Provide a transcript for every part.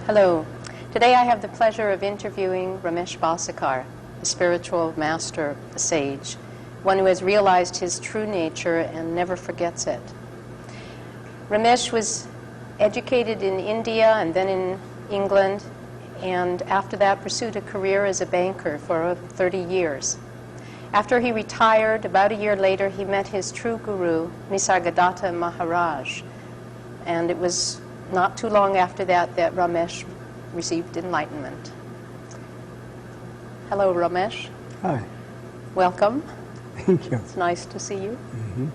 Hello. Today I have the pleasure of interviewing Ramesh Balsekar, a spiritual master, a sage, one who has realized his true nature and never forgets it. Ramesh was educated in India and then in England, and after that pursued a career as a banker for 30 years. After he retired, about a year later, he met his true guru, Nisargadatta Maharaj, and it was not too long after that that Ramesh received enlightenment. Hello, Ramesh. Hi. Welcome. Thank you. It's nice to see you. Mm-hmm.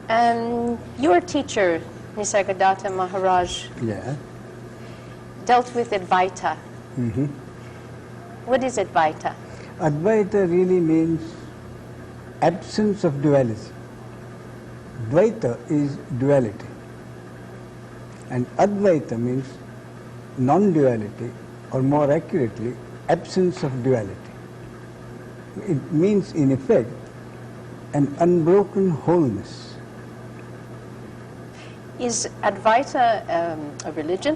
And your teacher, Nisargadatta Maharaj, dealt with Advaita. Mm-hmm. What is Advaita? Advaita really means absence of duality. Dvaita is duality. And Advaita means non-duality, or more accurately, absence of duality. It means, in effect, an unbroken wholeness. Is Advaita a religion?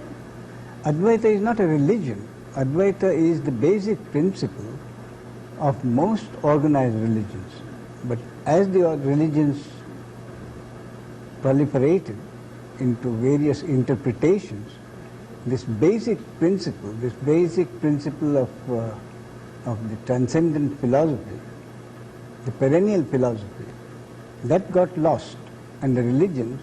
Advaita is not a religion. Advaita is the basic principle of most organized religions. But as the religions proliferated into various interpretations, this basic principle of the transcendent philosophy, the perennial philosophy, that got lost, and the religions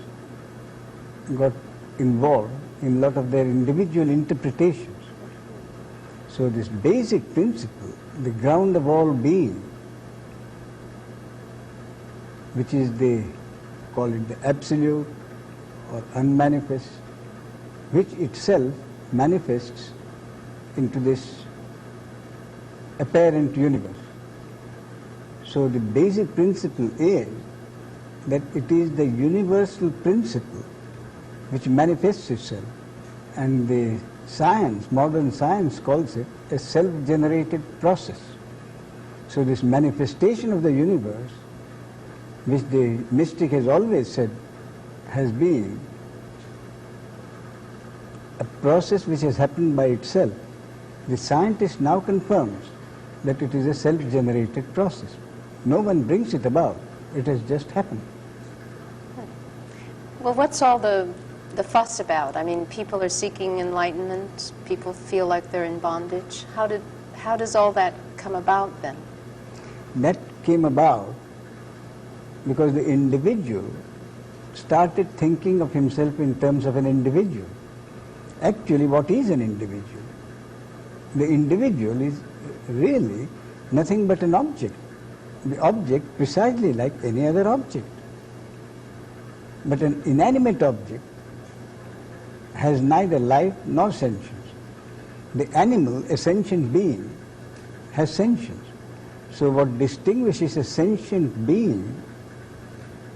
got involved in a lot of their individual interpretations. So this basic principle, the ground of all being, which is call it the absolute or unmanifest, which itself manifests into this apparent universe. So the basic principle is that it is the universal principle which manifests itself, and the science, modern science, calls it a self-generated process. So this manifestation of the universe, which the mystic has always said has been a process which has happened by itself, the scientist now confirms that it is a self-generated process. No one brings it about. It has just happened. Well, what's all the fuss about? I mean, people are seeking enlightenment. People feel like they're in bondage. How does all that come about then? That came about because the individual started thinking of himself in terms of an individual. Actually, what is an individual? The individual is really nothing but an object. The object precisely like any other object. But an inanimate object has neither life nor sentience. The animal, a sentient being, has sentience. So what distinguishes a sentient being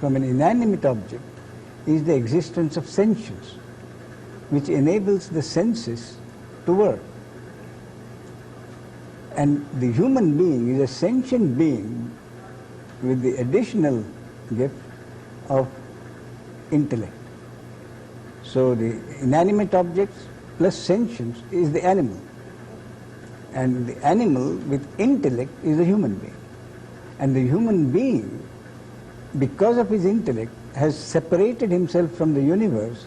from an inanimate object is the existence of sentience, which enables the senses to work. And the human being is a sentient being with the additional gift of intellect. So the inanimate objects plus sentience is the animal, and the animal with intellect is the human being. And the human being, because of his intellect, has separated himself from the universe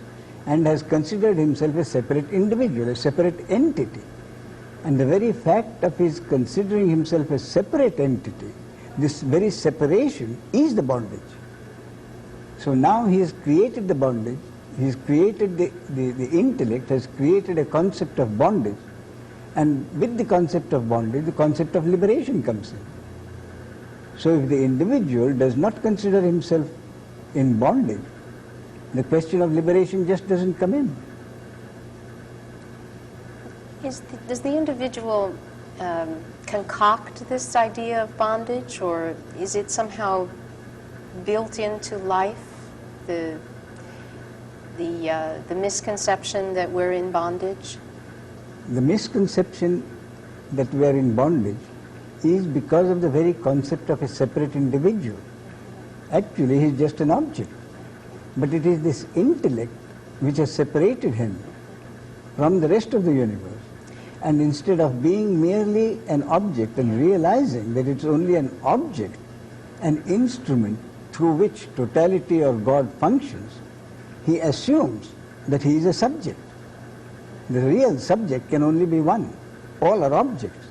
and has considered himself a separate individual, a separate entity. And the very fact of his considering himself a separate entity, this very separation is the bondage. So now he has created the bondage, he has created the intellect, has created a concept of bondage, and with the concept of bondage, the concept of liberation comes in. So if the individual does not consider himself in bondage, the question of liberation just doesn't come in. Does the individual concoct this idea of bondage, or is it somehow built into life, the misconception that we're in bondage? The misconception that we are in bondage is because of the very concept of a separate individual. Actually, he is just an object. But it is this intellect which has separated him from the rest of the universe. And instead of being merely an object and realizing that it's only an object, an instrument through which totality or God functions, he assumes that he is a subject. The real subject can only be one. All are objects.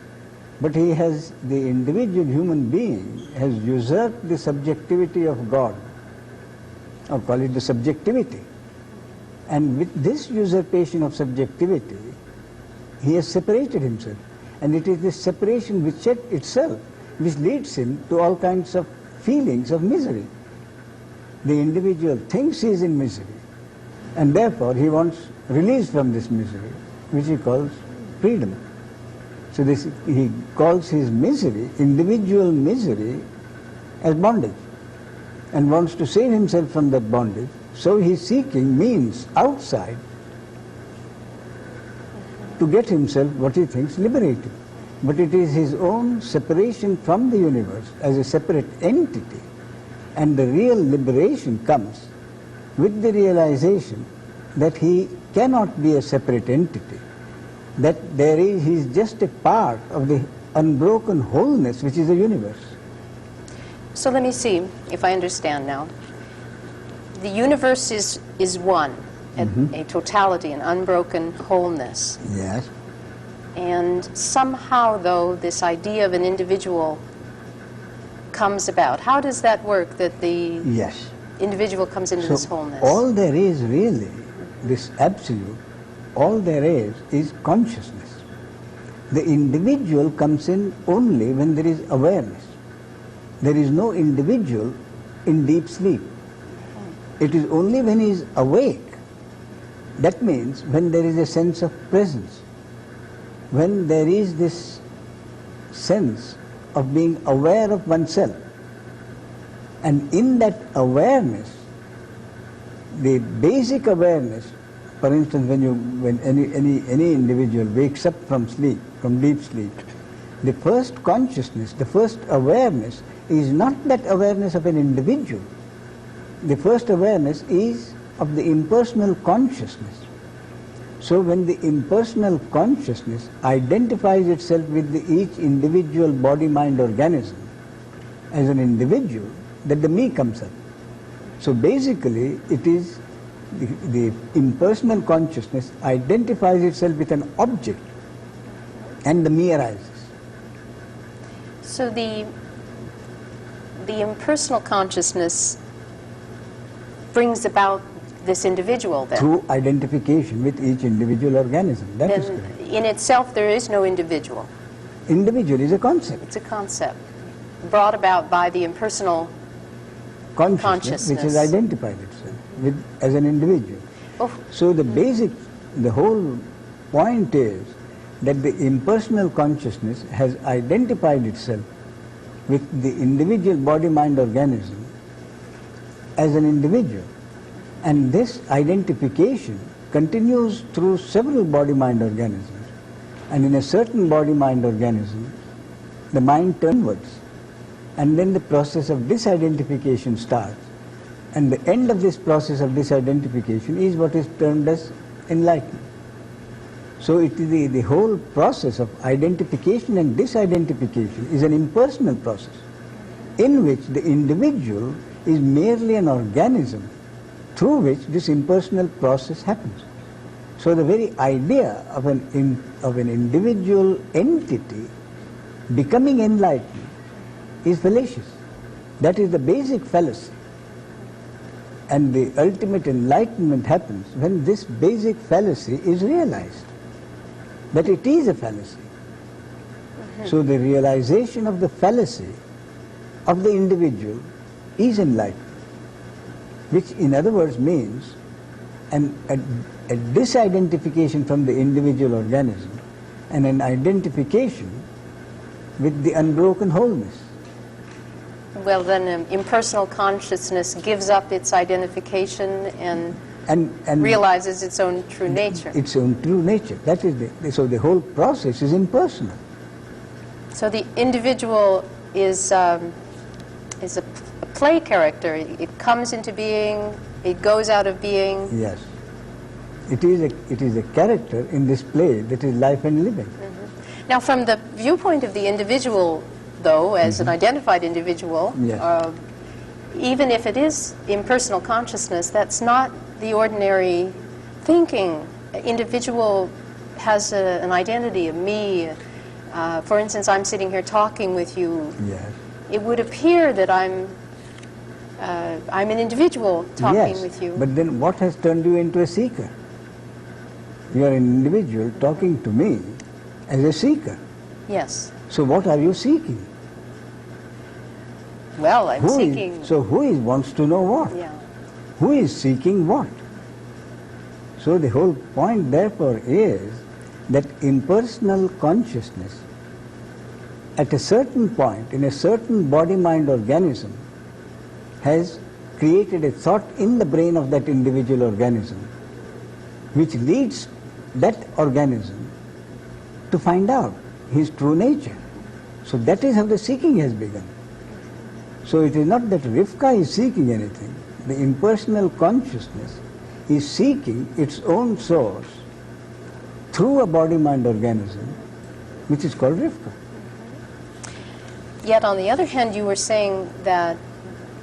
But he has, the individual human being has usurped the subjectivity of God, or call it the subjectivity. And with this usurpation of subjectivity, he has separated himself. And it is this separation which itself which leads him to all kinds of feelings of misery. The individual thinks he is in misery, and therefore he wants release from this misery, which he calls freedom. So this, he calls his misery, individual misery, as bondage, and wants to save himself from that bondage. So he is seeking means outside to get himself what he thinks liberated. But it is his own separation from the universe as a separate entity. And the real liberation comes with the realization that he cannot be a separate entity, that he is just a part of the unbroken wholeness which is the universe. So let me see if I understand now. The universe is one, a totality, an unbroken wholeness. Yes. And somehow, though, this idea of an individual comes about. How does that work, that the Yes. individual comes into this wholeness? All there is really, this absolute, all there is consciousness. The individual comes in only when there is awareness. There is no individual in deep sleep. It is only when he is awake. That means when there is a sense of presence, when there is this sense of being aware of oneself. And in that awareness, the basic awareness, for instance, when any individual wakes up from sleep, from deep sleep, the first consciousness, the first awareness is not that awareness of an individual. The first awareness is of the impersonal consciousness. So when the impersonal consciousness identifies itself with each individual body-mind organism as an individual, that the me comes up. So basically it is the impersonal consciousness identifies itself with an object, and the me arises. So the impersonal consciousness brings about this individual then? Through identification with each individual organism. That is Then correct. in itself there is no individual. Individual is a concept. It's a concept brought about by the impersonal Consciousness which has identified itself as an individual. Oh. So the whole point is that the impersonal consciousness has identified itself with the individual body-mind organism as an individual. And this identification continues through several body-mind organisms. And in a certain body-mind organism, the mind turns inwards. And then the process of disidentification starts. And the end of this process of disidentification is what is termed as enlightenment. So it is the whole process of identification and disidentification is an impersonal process in which the individual is merely an organism through which this impersonal process happens. So the very idea of an individual entity becoming enlightened is fallacious. That is the basic fallacy. And the ultimate enlightenment happens when this basic fallacy is realized, that it is a fallacy. So the realization of the fallacy of the individual is enlightenment, which in other words means a disidentification from the individual organism and an identification with the unbroken wholeness. Well, then impersonal consciousness gives up its identification and realizes its own true nature. Its own true nature. That is so the whole process is impersonal. So the individual is a play character. It comes into being, it goes out of being. Yes. It is a character in this play that is life and living. Now, from the viewpoint of the individual, though, as an identified individual, Yes. Even if it is impersonal consciousness, that's not the ordinary thinking. Individual has an identity, a me. For instance, I'm sitting here talking with you. Yes. It would appear that I'm an individual talking Yes, with you. but then what has turned you into a seeker? You are an individual talking to me as a seeker. Yes. So what are you seeking? Well, I'm seeking. Who wants to know what? Yeah. Who is seeking what? So the whole point therefore is that impersonal consciousness at a certain point in a certain body-mind organism has created a thought in the brain of that individual organism which leads that organism to find out his true nature. So that is how the seeking has begun. So it is not that Rifka is seeking anything. The impersonal consciousness is seeking its own source through a body-mind organism which is called Rifka. Yet, on the other hand, you were saying that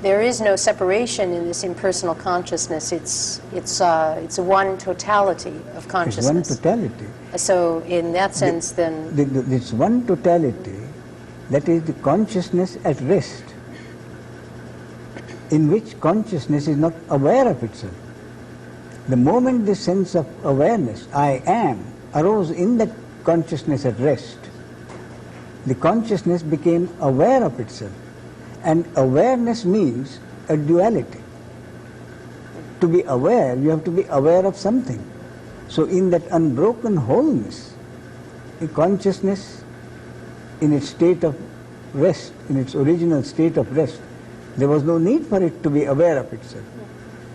there is no separation in this impersonal consciousness. It's a one totality of consciousness. It's one totality. So, in that sense, This one totality, that is the consciousness at rest, in which consciousness is not aware of itself. The moment the sense of awareness, I am, arose in that consciousness at rest, the consciousness became aware of itself. And awareness means a duality. To be aware, you have to be aware of something. So in that unbroken wholeness, the consciousness in its state of rest, in its original state of rest, there was no need for it to be aware of itself.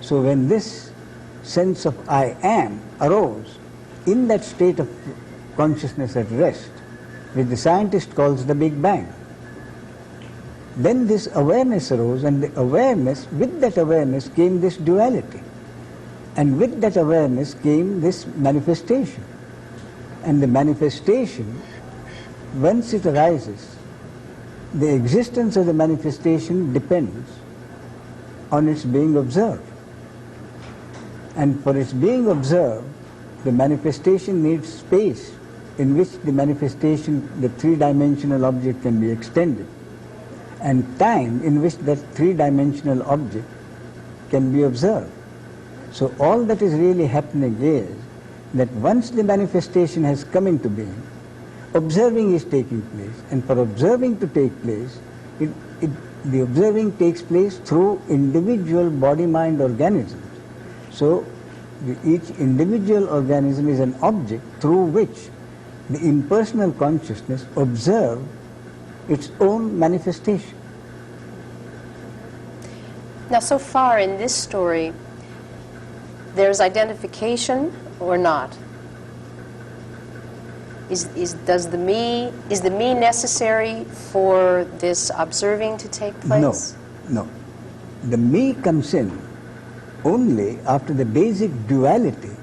So when this sense of I am arose in that state of consciousness at rest, which the scientist calls the Big Bang, then this awareness arose, and the awareness, with that awareness came this duality. And with that awareness came this manifestation. And the manifestation, once it arises, the existence of the manifestation depends on its being observed. And for its being observed, the manifestation needs space in which the manifestation, the three-dimensional object, can be extended, and time in which that three-dimensional object can be observed. So all that is really happening is that once the manifestation has come into being, observing is taking place, and for observing to take place, the observing takes place through individual body-mind organisms. So each individual organism is an object through which the impersonal consciousness observes its own manifestation. now, so far in this story, there's identification or not? Is the me necessary for this observing to take place? No. The me comes in only after the basic duality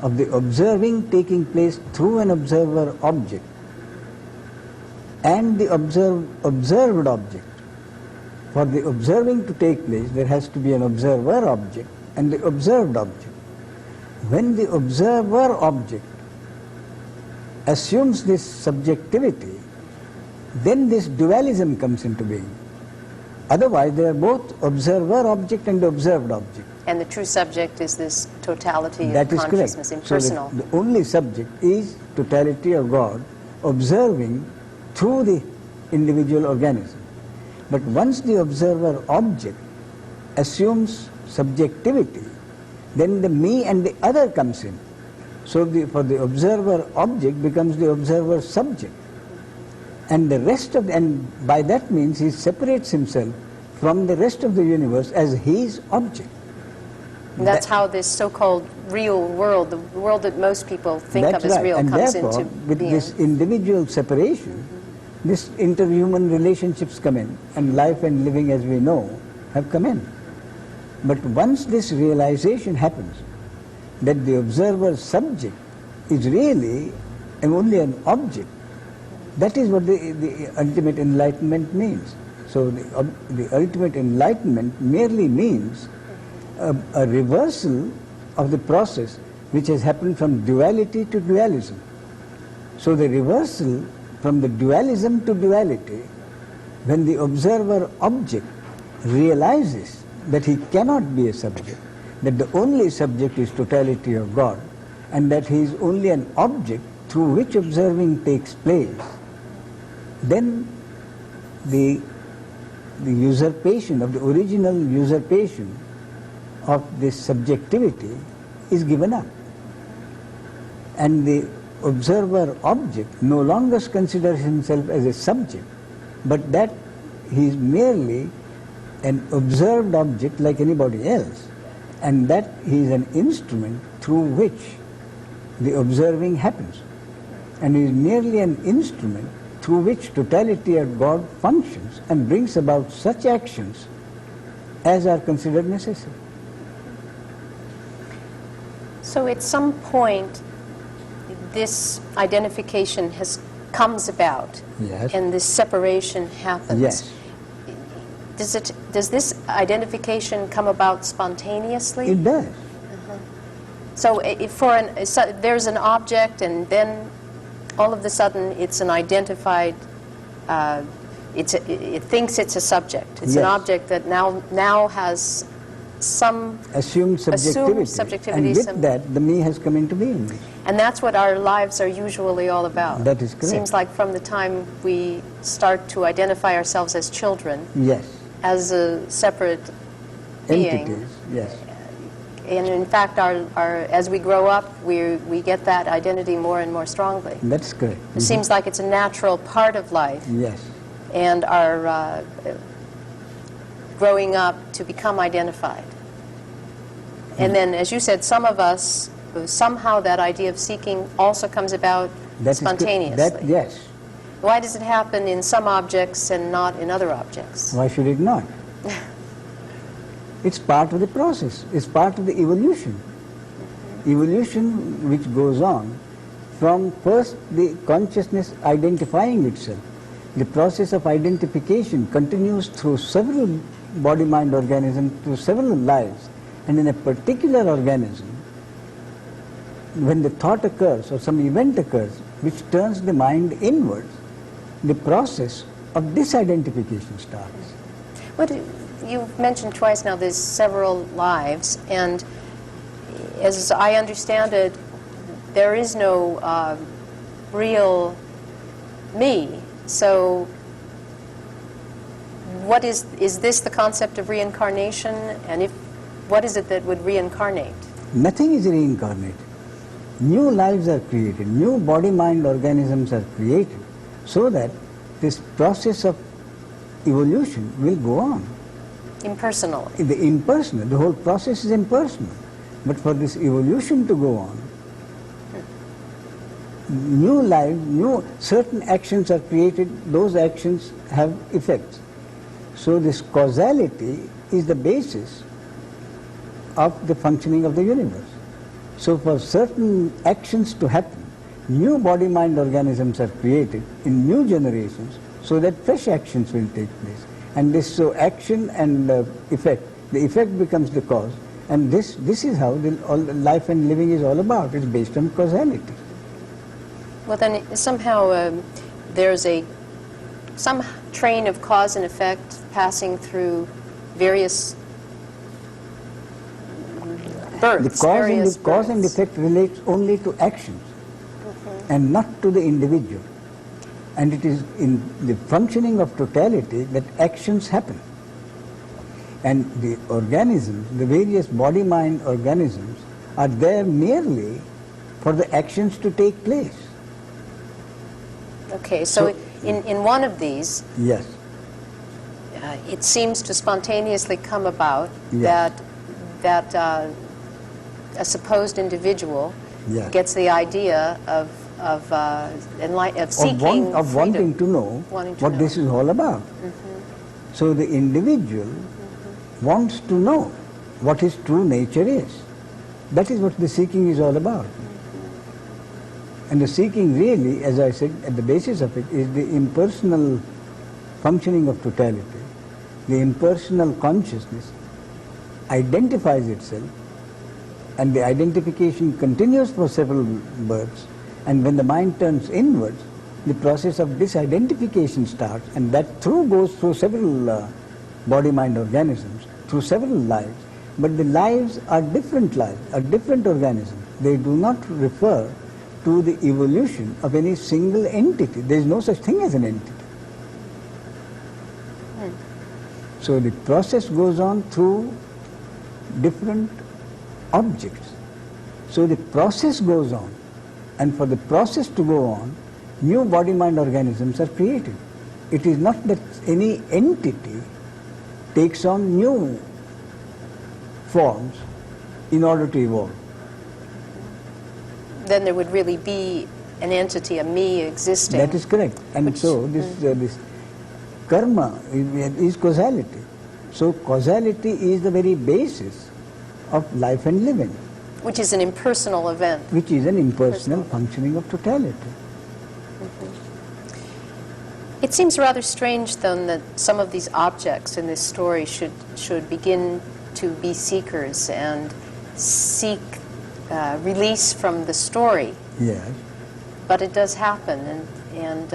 of the observing taking place through an observer object and the observed object. For the observing to take place, there has to be an observer object and the observed object. When the observer object assumes this subjectivity, then this dualism comes into being. Otherwise, they are both observer object and observed object. And the true subject is this totality of That is correct. consciousness, impersonal. So the only subject is totality of God observing through the individual organism. But once the observer object assumes subjectivity, then the me and the other comes in. So for the observer object becomes the observer subject. And the rest of, and by that means he separates himself from the rest of the universe as his object. And that's how this so-called real world, the world that most people think of as real, and comes therefore, into with being. this individual separation, this interhuman relationships come in, and life and living as we know have come in. But once this realization happens, that the observer subject is really only an object. That is what the ultimate enlightenment means. So the ultimate enlightenment merely means a reversal of the process which has happened from duality to dualism. So the reversal from the dualism to duality, when the observer object realizes that he cannot be a subject, that the only subject is totality of God, and that he is only an object through which observing takes place, then the usurpation of the original usurpation of this subjectivity is given up. And the observer object no longer considers himself as a subject, but that he is merely an observed object like anybody else, and that he is an instrument through which the observing happens, and he is merely an instrument through which totality of God functions and brings about such actions as are considered necessary. So at some point, this identification comes about, Yes. and this separation happens. Yes. Does this identification come about spontaneously? It does. So there's an object, and then all of a sudden it's an identified. It thinks it's a subject. It's an Yes. object that now has some Assumed subjectivity. And with that, the me has come into being. And that's what our lives are usually all about. That is correct. Seems like from the time we start to identify ourselves as children, Yes. as a separate being. Entities, yes. And in fact, as we grow up, we get that identity more and more strongly. That's correct. It seems like it's a natural part of life, Yes. and our growing up to become identified. And then, as you said, some of us, somehow that idea of seeking also comes about That is spontaneously. yes. Why does it happen in some objects and not in other objects? Why should it not? It's part of the process. It's part of the evolution. Evolution which goes on from first the consciousness identifying itself. The process of identification continues through several body-mind organisms, through several lives. And in a particular organism, when the thought occurs or some event occurs which turns the mind inwards, the process of disidentification starts. You've mentioned twice now there's several lives, and as I understand it, there is no real me. So is this the concept of reincarnation? And what is it that would reincarnate? Nothing is reincarnated. New lives are created, new body-mind organisms are created, so that this process of evolution will go on. Impersonally. The impersonal, the whole process is impersonal. But for this evolution to go on, new lives, certain actions are created, those actions have effects. So this causality is the basis of the functioning of the universe. So for certain actions to happen, new body-mind organisms are created in new generations so that fresh actions will take place. And so action and effect, the effect becomes the cause. And this is how all life and living is all about. It's based on causality. Well, then somehow there's some train of cause and effect passing through various births. The cause and effect relates only to actions and not to the individual. And it is in the functioning of totality that actions happen. And the organisms, the various body-mind organisms, are there merely for the actions to take place. Okay, so in one of these, yes, it seems to spontaneously come about yes. that a supposed individual yes. gets the idea of seeking wanting to know what this is all about. So the individual wants to know what his true nature is. That is what the seeking is all about. And the seeking really, as I said, at the basis of it is the impersonal functioning of totality. The impersonal consciousness identifies itself, and the identification continues for several births, and when the mind turns inwards, the process of disidentification starts, and that goes through several body-mind organisms, through several lives, but the lives are different organisms. They do not refer to the evolution of any single entity. There is no such thing as an entity. So the process goes on through different objects. So the process goes on, and for the process to go on, new body-mind organisms are created. It is not that any entity takes on new forms in order to evolve. Then there would really be an entity, a me existing. That is correct. And so this karma is causality. So causality is the very basis of life and living. Which is an impersonal event. Which is an impersonal functioning of totality. It seems rather strange, then, that some of these objects in this story should begin to be seekers and seek release from the story. Yes. But it does happen, and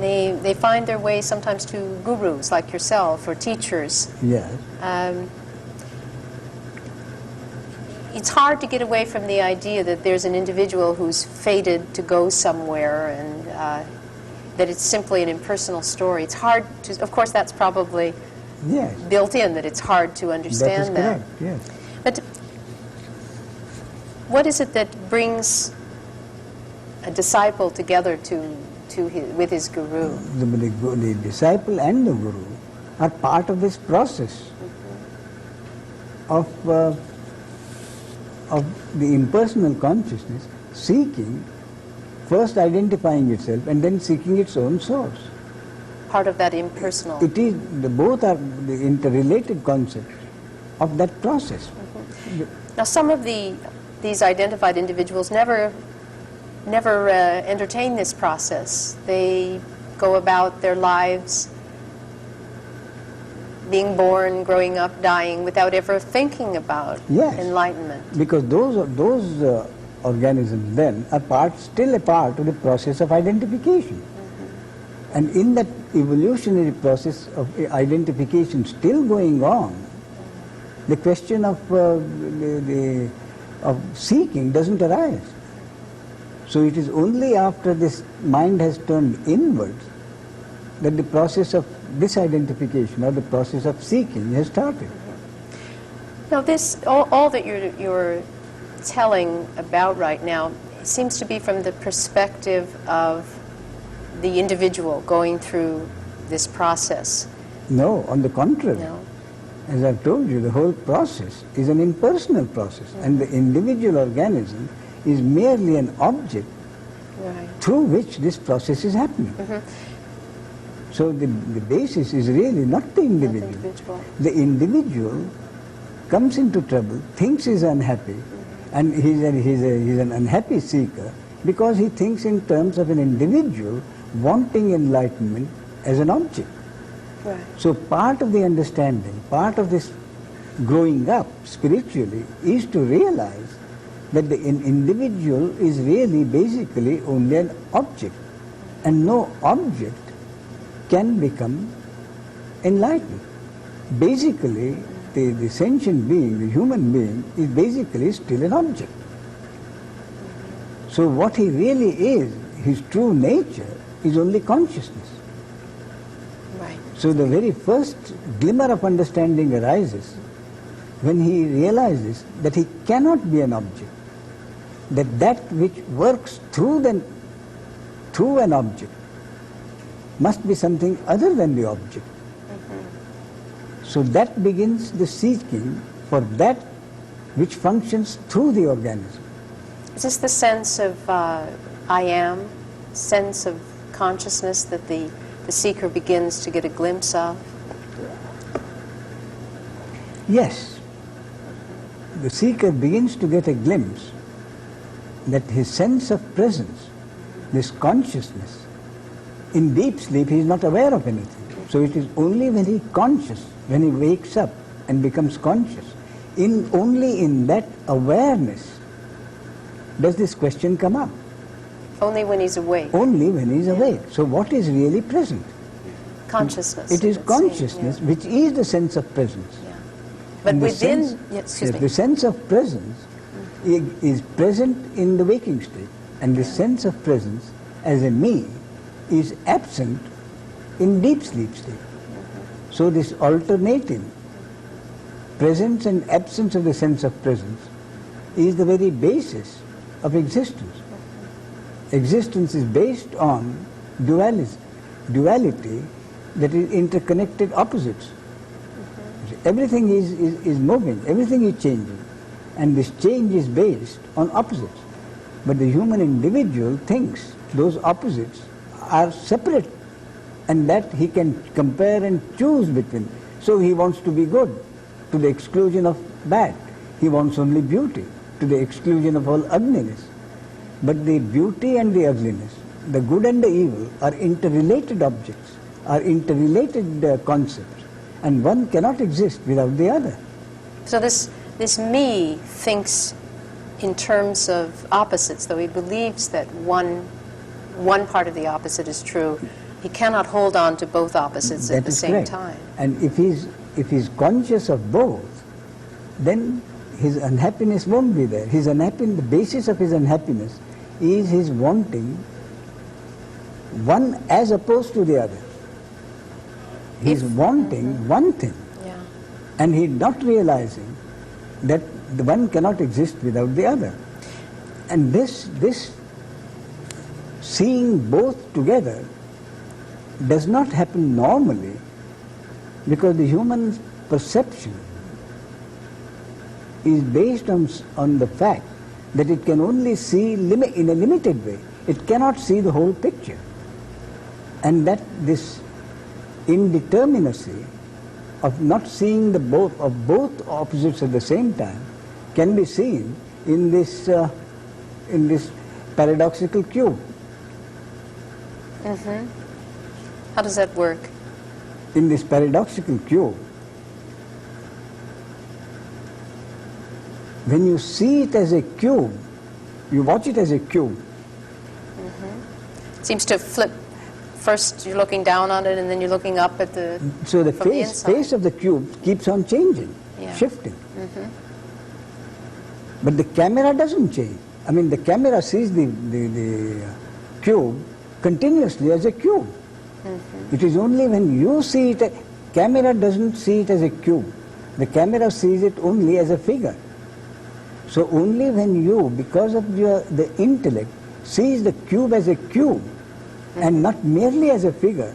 they find their way sometimes to gurus like yourself or teachers. Yes. It's hard to get away from the idea that there's an individual who's fated to go somewhere, and that it's simply an impersonal story. It's hard to, of course, that's probably built in, that it's hard to understand that. That is correct, yes. But what is it that brings a disciple together with his guru? The disciple and the guru are part of this process of the impersonal consciousness seeking, first identifying itself and then seeking its own source. Part of that impersonal. It is, both are the interrelated concepts of that process. Now, some of these identified individuals never entertain this process. They go about their lives being born, growing up, dying, without ever thinking about enlightenment. Because those organisms then are still a part of the process of identification. And in that evolutionary process of identification still going on, the question of seeking doesn't arise. So it is only after this mind has turned inwards that the process of disidentification or the process of seeking has started. Now, all that you're telling about right now seems to be from the perspective of the individual going through this process. No, on the contrary. No. As I've told you, the whole process is an impersonal process, and the individual organism is merely an object through which this process is happening. So the basis is really not the individual. The individual comes into trouble, thinks he's unhappy, and he's an unhappy seeker because he thinks in terms of an individual wanting enlightenment as an object. Right. So part of the understanding, part of this growing up spiritually is to realize that the individual is really basically only an object, and no object can become enlightened. Basically, the sentient being, the human being, is basically still an object. So what he really is, his true nature, is only consciousness. Right. So the very first glimmer of understanding arises when he realizes that he cannot be an object, that which works through an object must be something other than the object. So that begins the seeking for that which functions through the organism. Is this the sense of I am, sense of consciousness that the seeker begins to get a glimpse of? Yes. the seeker begins to get a glimpse that his sense of presence, this consciousness, in deep sleep he is not aware of anything. So it is only when he is conscious, when he wakes up and becomes conscious, only in that awareness does this question come up. Only when he's awake. Only when he is awake. So what is really present? Consciousness. It is consciousness, which is the sense of presence. Yeah. But And within, the sense of presence is present in the waking state, and the sense of presence as a me is absent in deep sleep state. So this alternating presence and absence of the sense of presence is the very basis of existence. Existence is based on duality, that is interconnected opposites. Everything is moving, everything is changing, and this change is based on opposites. But the human individual thinks those opposites are separate and that he can compare and choose between. So he wants to be good to the exclusion of bad. He wants only beauty to the exclusion of all ugliness. But the beauty and the ugliness, the good and the evil are interrelated objects, are interrelated concepts, and one cannot exist without the other. So this me thinks in terms of opposites, though he believes that one part of the opposite is true. He cannot hold on to both opposites at the same time. And if he's conscious of both, then his unhappiness won't be there. The basis of his unhappiness is his wanting one as opposed to the other. He's wanting one thing, and he's not realizing that the one cannot exist without the other. And this seeing both together does not happen normally, because the human perception is based on the fact that it can only see in a limited way. It cannot see the whole picture. And that this indeterminacy of not seeing both opposites at the same time can be seen in this paradoxical cube. How does that work? In this paradoxical cube, when you see it as a cube, you watch it as a cube. It seems to flip. First you're looking down on it, and then you're looking up at the So the from face of the cube keeps on changing, shifting. But the camera doesn't change. I mean, the camera sees the cube continuously as a cube. It is only when you see it, camera doesn't see it as a cube. The camera sees it only as a figure. So only when you, because of the intellect, sees the cube as a cube and not merely as a figure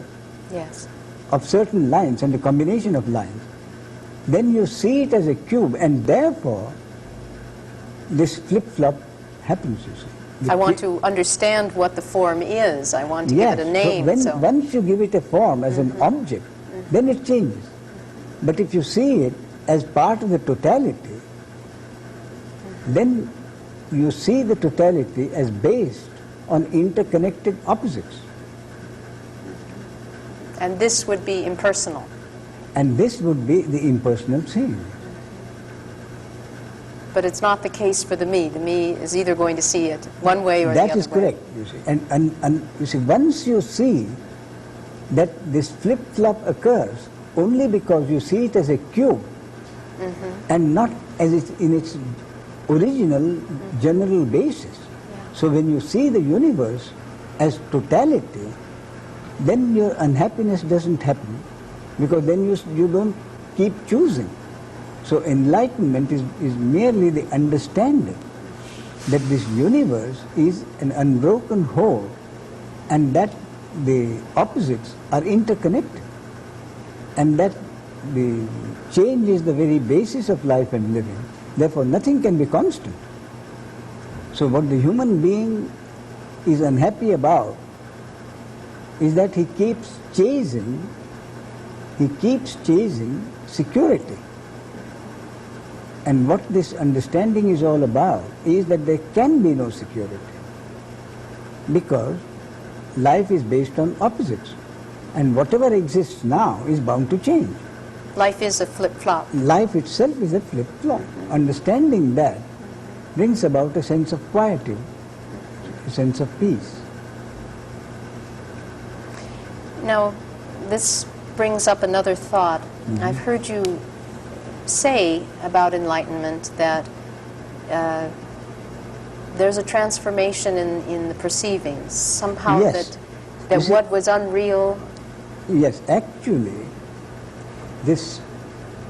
of certain lines and a combination of lines, then you see it as a cube, and therefore this flip-flop happens, you see. I want to understand what the form is. I want to give it a name. So once you give it a form as an object, then it changes. But if you see it as part of the totality, then you see the totality as based on interconnected opposites. And this would be impersonal. And this would be the impersonal seeing. But it's not the case for the me. The me is either going to see it one way or the other way. That is correct, you see. And you see, once you see that this flip-flop occurs only because you see it as a cube and not as in its original general basis. So when you see the universe as totality, then your unhappiness doesn't happen, because then you don't keep choosing. So enlightenment is merely the understanding that this universe is an unbroken whole, and that the opposites are interconnected, and that the change is the very basis of life and living. Therefore nothing can be constant. So what the human being is unhappy about is that he keeps chasing security. And what this understanding is all about is that there can be no security, because life is based on opposites, and whatever exists now is bound to change. Life is a flip-flop. Life itself is a flip-flop. Understanding that brings about a sense of quietude, a sense of peace. Now, this brings up another thought. I've heard you say about enlightenment that there's a transformation in the perceiving. Somehow Yes. that You see- what was unreal. Yes, actually,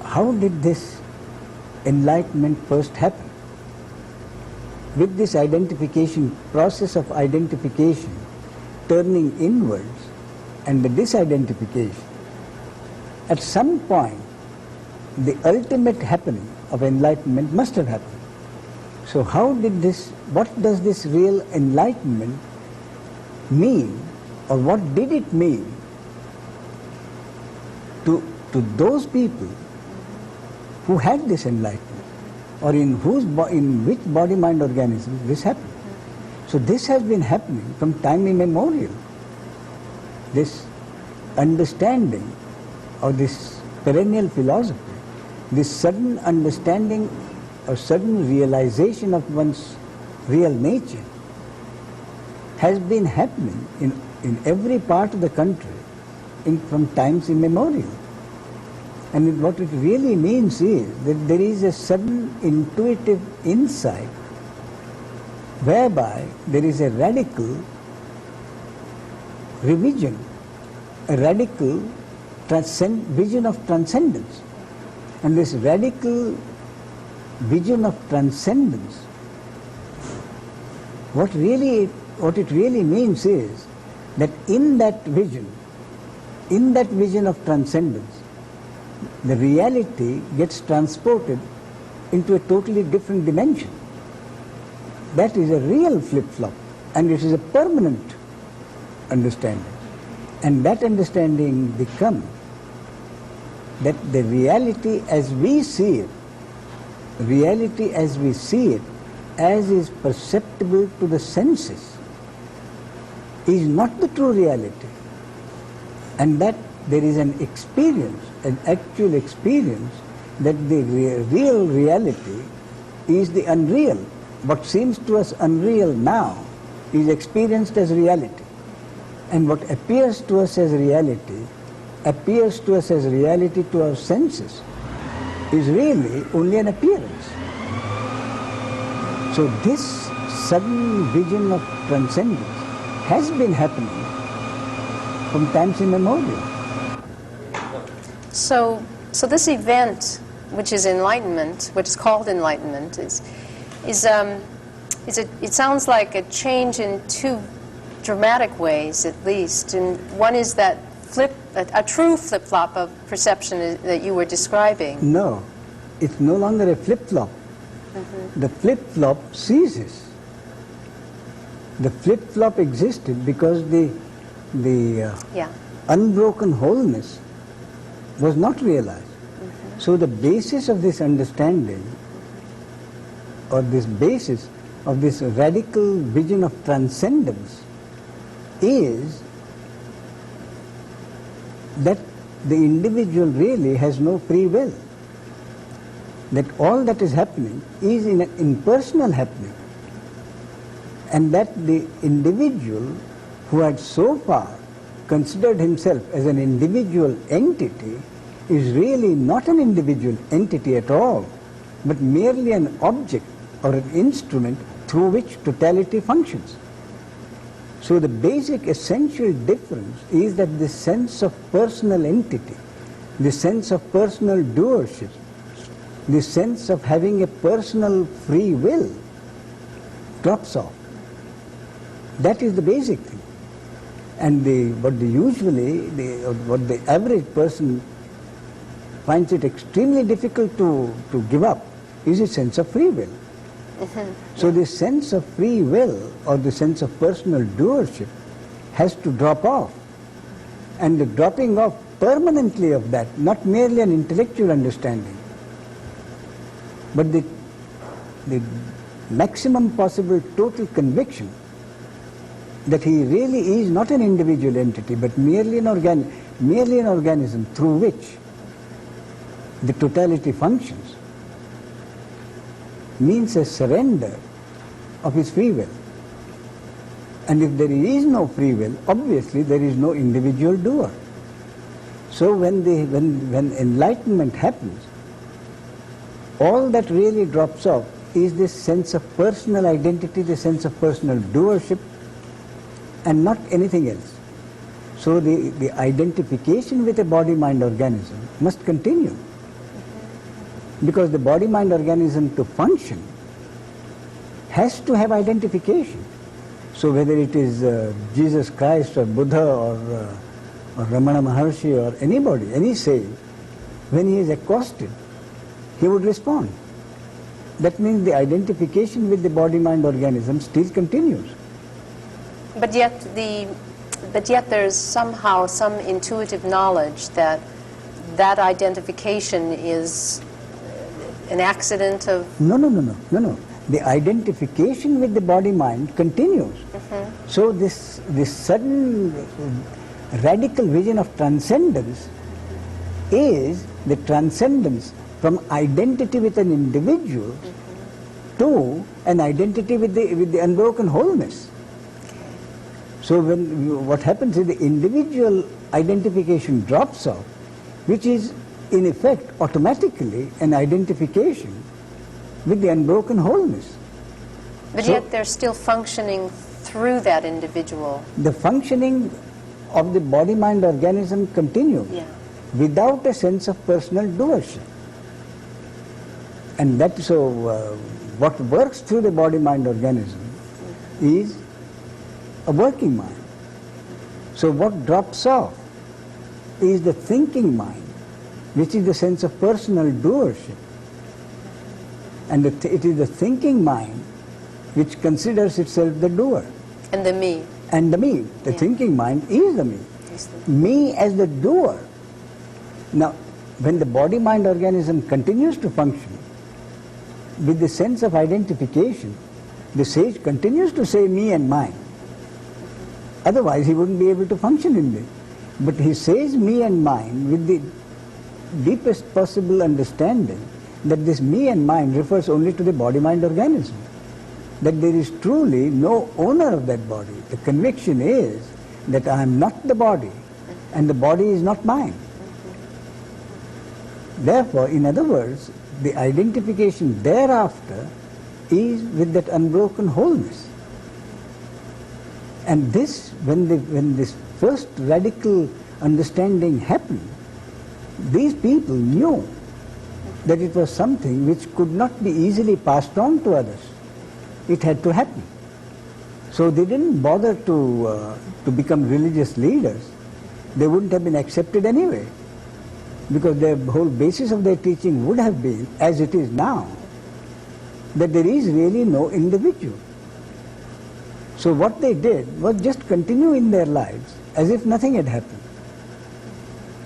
how did this enlightenment first happen? With this process of identification turning inwards and the disidentification, at some point the ultimate happening of enlightenment must have happened. So what does this real enlightenment mean, or what did it mean to those people who had this enlightenment, or in which body-mind organisms this happened? So this has been happening from time immemorial. This understanding of this perennial philosophy, this sudden understanding or sudden realization of one's real nature, has been happening in every part of the country from times immemorial. And what it really means is that there is a sudden intuitive insight whereby there is a radical revision, a radical vision of transcendence. And this radical vision of transcendence, what it really means is that in that vision of transcendence, the reality gets transported into a totally different dimension. That is a real flip-flop, and it is a permanent understanding. And that understanding becomes that the reality as we see it, as is perceptible to the senses, is not the true reality. And that there is an experience, an actual experience, that the real reality is the unreal. What seems to us unreal now is experienced as reality. And what appears to us as reality to our senses, is really only an appearance. So this sudden vision of transcendence has been happening from times immemorial. So this event, which is enlightenment, which is called enlightenment, it sounds like a change in two dramatic ways, at least. And one is that a true flip-flop of perception that you were describing. No, it's no longer a flip-flop. The flip-flop ceases. The flip-flop existed because the unbroken wholeness was not realized. So the basis of this understanding, or this basis of this radical vision of transcendence, is that the individual really has no free will. That all that is happening is an impersonal happening. And that the individual who had so far considered himself as an individual entity is really not an individual entity at all, but merely an object or an instrument through which totality functions. So the basic essential difference is that the sense of personal entity, the sense of personal doership, the sense of having a personal free will drops off. That is the basic thing. And what the average person finds it extremely difficult to give up is a sense of free will. So the sense of free will, or the sense of personal doership, has to drop off. And the dropping off permanently of that, not merely an intellectual understanding, But the maximum possible total conviction that he really is not an individual entity, but merely an organism through which the totality functions, means a surrender of his free will. And if there is no free will, obviously there is no individual doer. So when enlightenment happens, all that really drops off is this sense of personal identity, the sense of personal doership, and not anything else. So the identification with a body-mind organism must continue. Because the body-mind organism to function has to have identification. So whether it is Jesus Christ or Buddha or Ramana Maharshi or anybody, any sage, when he is accosted, he would respond. That means the identification with the body-mind organism still continues. But yet there's somehow some intuitive knowledge that that identification is an accident of... No. The identification with the body-mind continues. So this sudden radical vision of transcendence is the transcendence from identity with an individual to an identity with the unbroken wholeness. So what happens is the individual identification drops off, which is in effect automatically an identification with the unbroken wholeness. But yet they're still functioning through that individual. The functioning of the body-mind organism continues without a sense of personal doership. And what works through the body-mind organism is a working mind. So what drops off is the thinking mind, which is the sense of personal doership. And it is the thinking mind which considers itself the doer. And the me. And the me. The thinking mind is the me. Me as the doer. Now, when the body-mind organism continues to function with the sense of identification, the sage continues to say me and mine. Otherwise, he wouldn't be able to function in this. But he says me and mine with the deepest possible understanding that this me and mine refers only to the body-mind organism, that there is truly no owner of that body. The conviction is that I am not the body and the body is not mine. Therefore, in other words, the identification thereafter is with that unbroken wholeness. And this, when this first radical understanding happened, these people knew that it was something which could not be easily passed on to others. It had to happen. So they didn't bother to become religious leaders. They wouldn't have been accepted anyway, because the whole basis of their teaching would have been, as it is now, that there is really no individual. So what they did was just continue in their lives as if nothing had happened.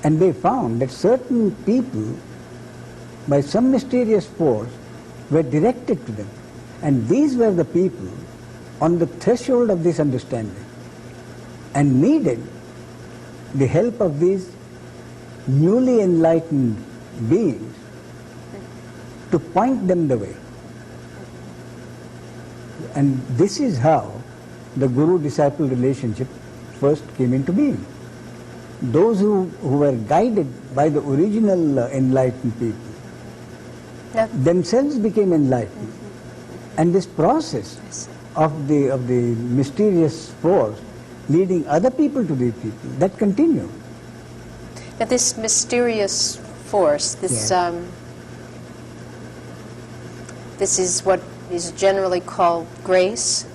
And they found that certain people, by some mysterious force, were directed to them. And these were the people on the threshold of this understanding and needed the help of these newly enlightened beings to point them the way. And this is how the guru-disciple relationship first came into being. Those who were guided by the original enlightened people themselves became enlightened. And this process of the mysterious force leading other people to these people, that continued. Now this mysterious force, this is what is generally called grace?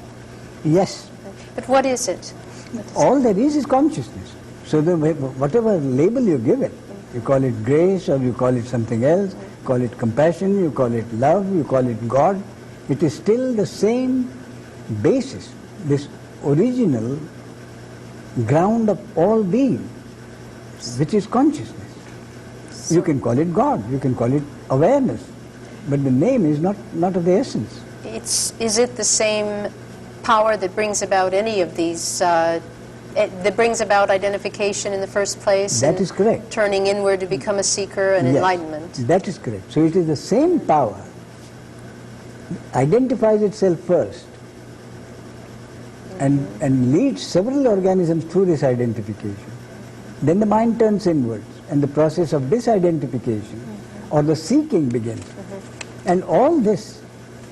Yes. But what is it? All there is consciousness. So whatever label you give it, you call it grace or you call it something else, call it compassion, you call it love, you call it God, it is still the same basis, this original ground of all being, which is consciousness. You can call it God, you can call it awareness. but the name is not of the essence. Is it the same power that brings about any of these, that brings about identification in the first place? That is correct. Turning inward to become a seeker and Yes, enlightenment. that is correct. So it is the same power, identifies itself first, and leads several organisms through this identification. Then the mind turns inwards, and the process of disidentification or the seeking begins. And all this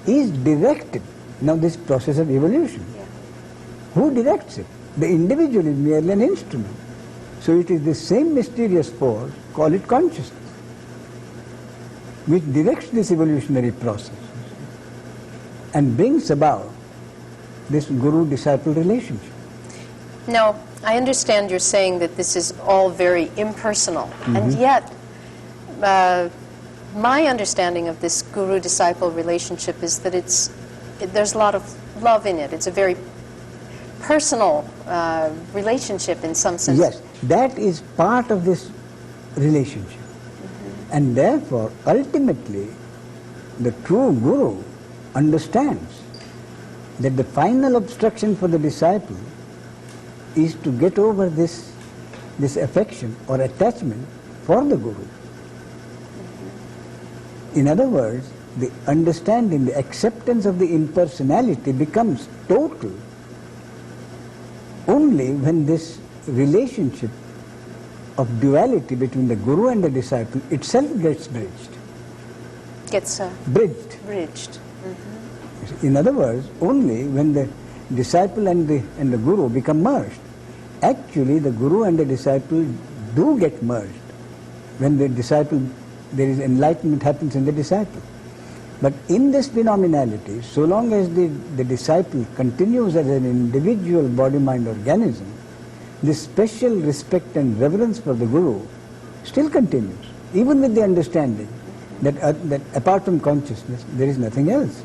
is directed. Now this process of evolution. Yeah. Who directs it? The individual is merely an instrument. So it is the same mysterious force, call it consciousness, which directs this evolutionary process and brings about this guru-disciple relationship. Now, I understand you're saying that this is all very impersonal, and yet my understanding of this guru-disciple relationship is that there's a lot of love in it. It's a very personal relationship in some sense. Yes, that is part of this relationship. And therefore, ultimately, the true guru understands that the final obstruction for the disciple is to get over this affection or attachment for the guru. In other words, the understanding, the acceptance of the impersonality becomes total only when this relationship of duality between the guru and the disciple itself gets bridged. Bridged. In other words, only when the disciple and the guru become merged. Actually, the guru and the disciple do get merged. When the disciple, there is enlightenment happens in the disciple. But in this phenomenality, so long as the disciple continues as an individual body-mind organism, this special respect and reverence for the guru still continues, even with the understanding that apart from consciousness, there is nothing else.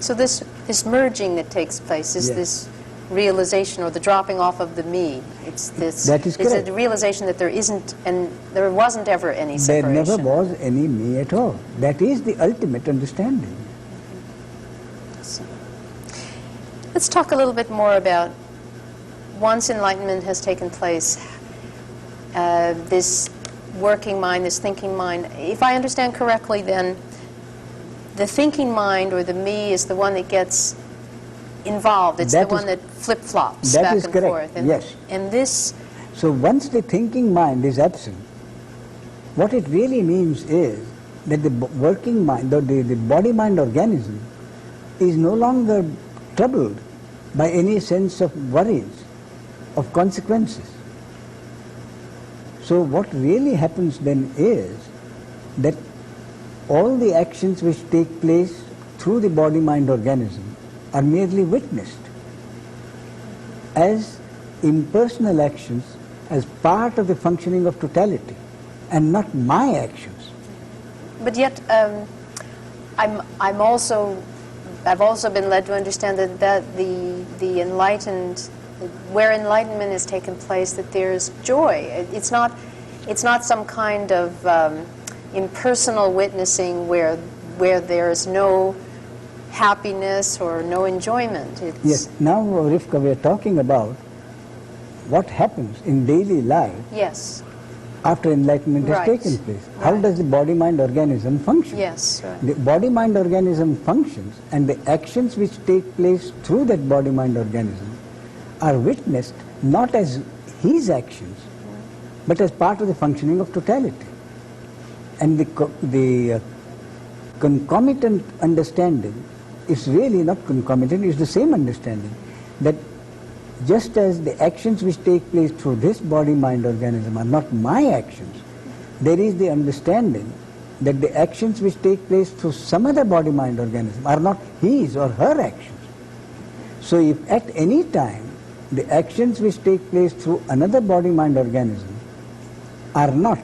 So this merging that takes place is this realization or the dropping off of the me. It's this. That is correct. It's a realization that there isn't and there wasn't ever any separation. There never was any me at all. That is the ultimate understanding. So, let's talk a little bit more about once enlightenment has taken place, this working mind, this thinking mind. If I understand correctly, then the thinking mind or the me is the one that gets involved. It's the one that flip-flops back and forth. And, yes. And this... So once the thinking mind is absent, what it really means is that the working mind, the body-mind organism, is no longer troubled by any sense of worries, of consequences. So what really happens then is that all the actions which take place through the body-mind organism are merely witnessed as impersonal actions, as part of the functioning of totality, and not my actions. But yet, I've also been led to understand that the enlightened, where enlightenment has taken place, that there's joy. It's not some kind of impersonal witnessing where there's no happiness or no enjoyment. Yes. Now, Rifka, we are talking about what happens in daily life. Yes. After enlightenment has taken place. How does the body-mind organism function? Yes. Right. The body-mind organism functions, and the actions which take place through that body-mind organism are witnessed not as his actions, but as part of the functioning of totality. And the concomitant understanding is really not concomitant, it's the same understanding, that just as the actions which take place through this body-mind organism are not my actions, there is the understanding that the actions which take place through some other body-mind organism are not his or her actions. So if at any time the actions which take place through another body-mind organism are not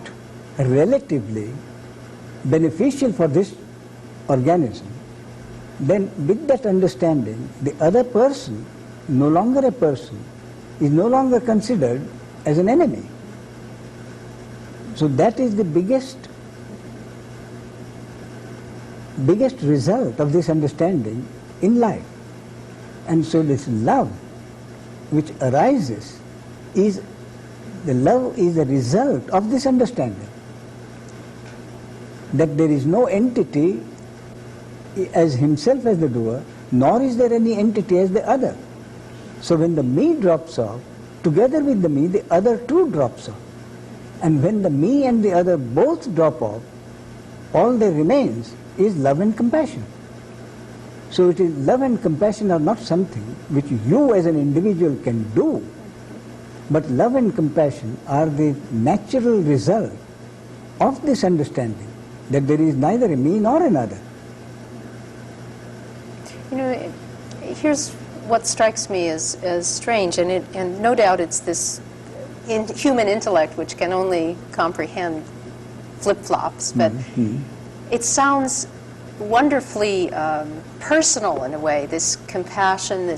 relatively beneficial for this organism, then with that understanding, the other person, no longer a person, is no longer considered as an enemy. So that is the biggest biggest result of this understanding in life. And so this love which arises the love is the result of this understanding, that there is no entity as himself as the doer, nor is there any entity as the other. So when the me drops off, together with the me, the other too drops off. And when the me and the other both drop off, all that remains is love and compassion. So it is love and compassion are not something which you as an individual can do, but love and compassion are the natural result of this understanding that there is neither a me nor another. You know, here's what strikes me as strange, and no doubt it's this human intellect which can only comprehend flip-flops, but it sounds wonderfully personal in a way, this compassion,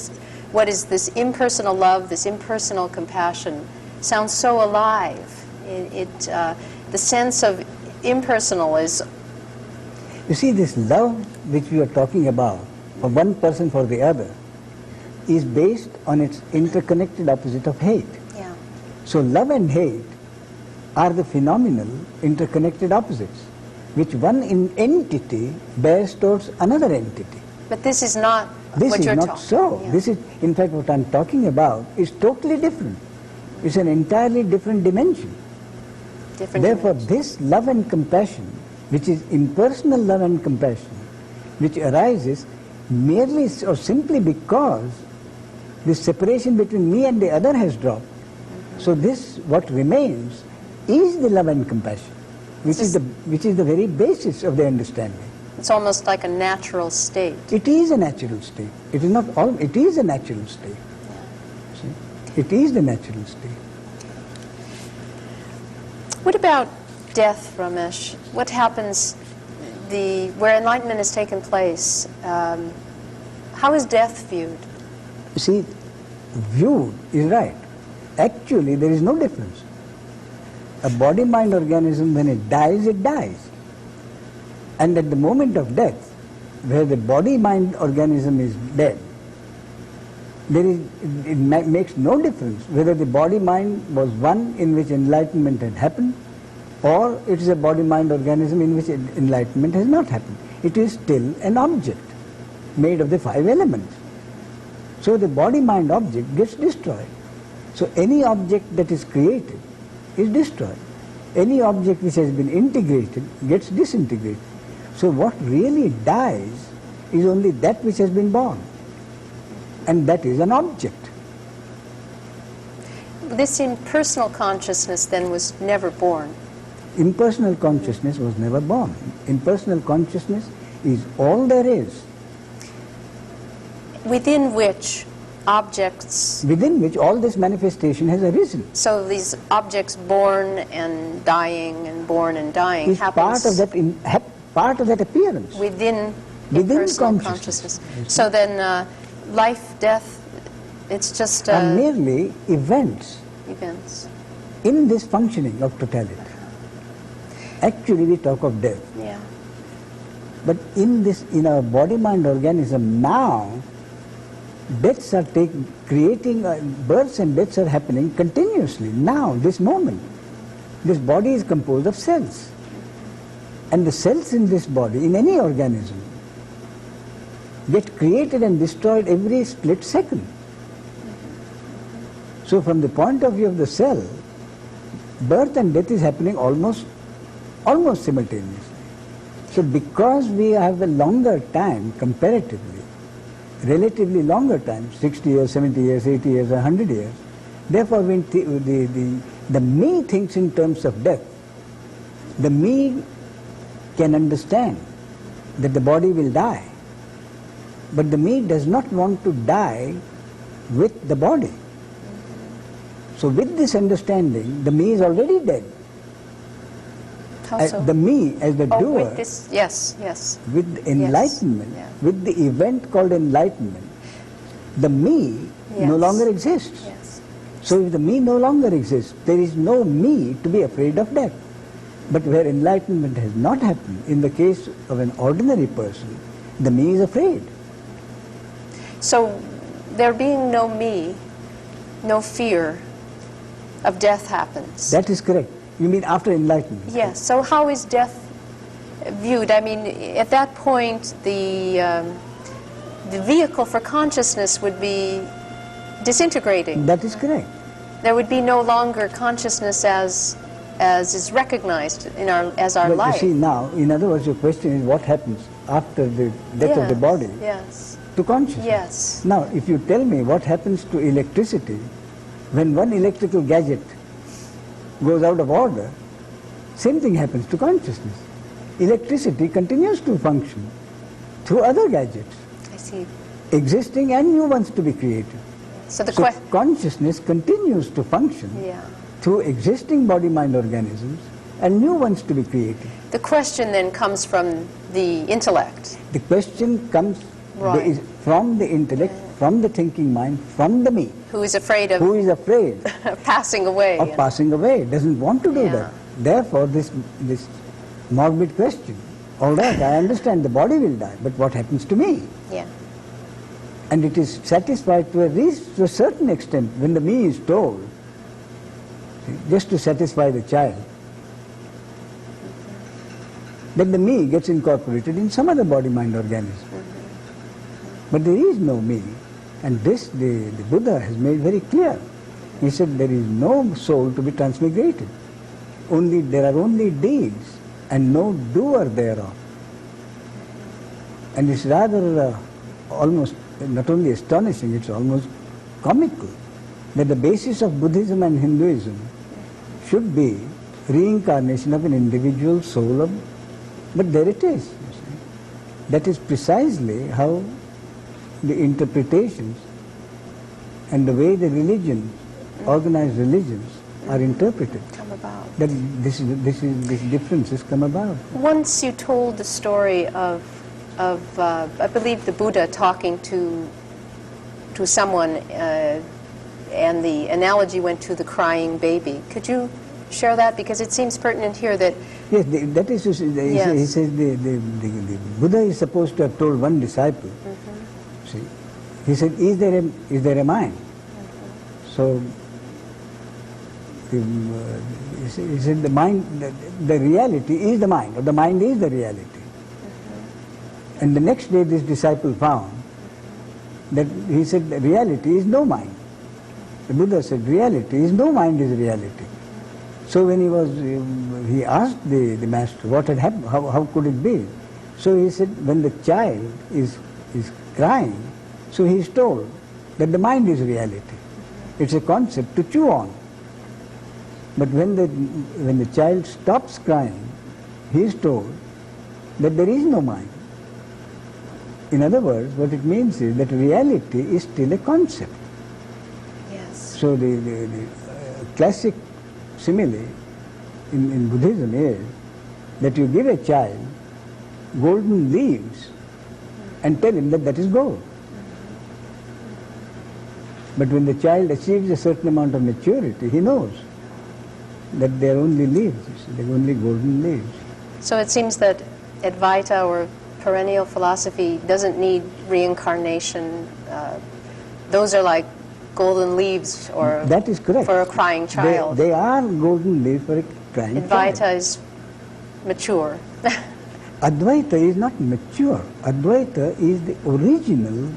what is this impersonal love, this impersonal compassion sounds so alive. The sense of impersonal is... You see, this love which we are talking about, for one person for the other, is based on its interconnected opposite of hate. Yeah. So love and hate are the phenomenal interconnected opposites, which one entity bears towards another entity. But this is not This what is you're not talking so. Yeah. This is, in fact, what I'm talking about is totally different. It's an entirely different dimension. Different Therefore, dimension. this love and compassion, which is impersonal love and compassion, which arises merely or simply because this separation between me and the other has dropped. So this, what remains, is the love and compassion, which is the very basis of the understanding. It's almost like a natural state. It is a natural state. It is not all. It is a natural state. See? It is the natural state. What about death, Ramesh? What happens where enlightenment has taken place? How is death viewed? You see, viewed is right. Actually, there is no difference. A body-mind organism, when it dies, it dies. And at the moment of death, where the body-mind organism is dead, it makes no difference whether the body-mind was one in which enlightenment had happened, or it is a body-mind organism in which enlightenment has not happened. It is still an object made of the 5 elements. So the body-mind object gets destroyed. So any object that is created is destroyed. Any object which has been integrated gets disintegrated. So what really dies is only that which has been born, and that is an object. This impersonal consciousness then was never born. Impersonal consciousness was never born. Impersonal consciousness is all there is. Within which objects... Within which all this manifestation has arisen. So these objects born and dying and born and dying is happens... part of that appearance. Within impersonal consciousness. So then life, death, it's just... are merely events. Events. In this functioning of totality. Actually we talk of death. Yeah. But in our body-mind organism now, deaths are creating, births and deaths are happening continuously, now, this moment. This body is composed of cells. And the cells in this body, in any organism, get created and destroyed every split second. So from the point of view of the cell, birth and death is happening almost simultaneously. So because we have a longer time comparatively, relatively longer time, 60 years, 70 years, 80 years, 100 years, therefore when the me thinks in terms of death, the me can understand that the body will die, but the me does not want to die with the body. So with this understanding, the me is already dead. How so? The me as the doer, with this, yes. with enlightenment, Yes. Yeah. with the event called enlightenment, the me no longer exists. Yes. So if the me no longer exists, there is no me to be afraid of death. But where enlightenment has not happened, in the case of an ordinary person, the me is afraid. So there being no me, no fear of death happens. That is correct. You mean after enlightenment? Yes. So how is death viewed? I mean, at that point, the vehicle for consciousness would be disintegrating. That is correct. There would be no longer consciousness as is recognized in as our But life. you see now, in other words, your question is what happens after the death of the body Yes. to consciousness. Yes. Now, if you tell me what happens to electricity when one electrical gadget goes out of order, same thing happens to consciousness. Electricity continues to function through other gadgets, I see. existing and new ones to be created. So the So consciousness continues to function through existing body-mind organisms and new ones to be created. The question then comes from the intellect. The question comes Right. from the intellect, from the thinking mind, from the me, Who is afraid of who is afraid passing away. of passing away, doesn't want to do Yeah. that. Therefore, this morbid question, all right, I understand the body will die, but what happens to me? Yeah. And it is satisfied to at least to a certain extent when the me is told, just to satisfy the child, that the me gets incorporated in some other body-mind organism. But there is no me, and this the Buddha has made very clear. He said there is no soul to be transmigrated. There are only deeds and no doer thereof. And it's rather almost not only astonishing, it's almost comical that the basis of Buddhism and Hinduism should be reincarnation of an individual soul but there it is. You see. That is precisely how the interpretations and the way the religions, organized religions, are interpreted. Come about. That this differences come about. Once you told the story of I believe the Buddha talking to someone, and the analogy went to the crying baby. Could you share that, because it seems pertinent here that yes, that is. He says the Buddha is supposed to have told one disciple. See, he said, "Is there a mind?" So he said, "The mind, the reality is the mind, or the mind is the reality." And the next day, this disciple found that he said, "The reality is no mind." The Buddha said, "Reality is no mind is reality." So when he asked the master what had happened, how could it be? So he said, when the child is crying, so he is told that the mind is reality. It's a concept to chew on. But when the child stops crying, he is told that there is no mind. In other words, what it means is that reality is still a concept. yes, So the classic simile in Buddhism is that you give a child golden leaves and tell him that is gold. But when the child achieves a certain amount of maturity, he knows that they are only leaves, they are only golden leaves. So it seems that Advaita, or perennial philosophy, doesn't need reincarnation. Those are like golden leaves, or That is correct. for a crying child. They are golden leaves for a crying child. Advaita is mature. Advaita is not mature. Advaita is the original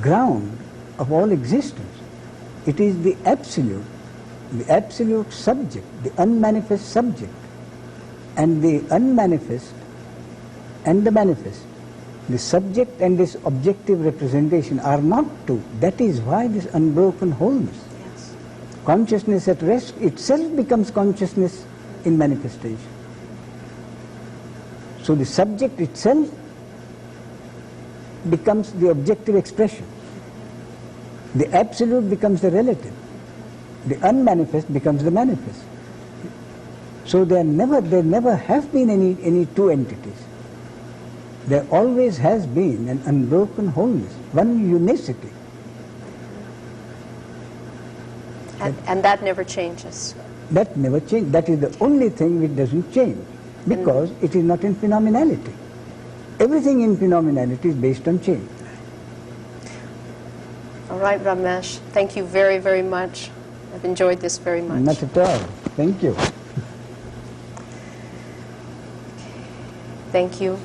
ground of all existence. It is the absolute subject, the unmanifest subject, and the unmanifest and the manifest. The subject and this objective representation are not two. That is why this unbroken wholeness. Yes. Consciousness at rest itself becomes consciousness in manifestation. So the subject itself becomes the objective expression. The absolute becomes the relative. The unmanifest becomes the manifest. So there never have been any two entities. There always has been an unbroken wholeness, one unicity. And that never changes. That never changes. That is the only thing which doesn't change, because it is not in phenomenality. Everything in phenomenality is based on change. All right, Ramesh, thank you very, very much. I've enjoyed this very much. Not at all. Thank you. Thank you.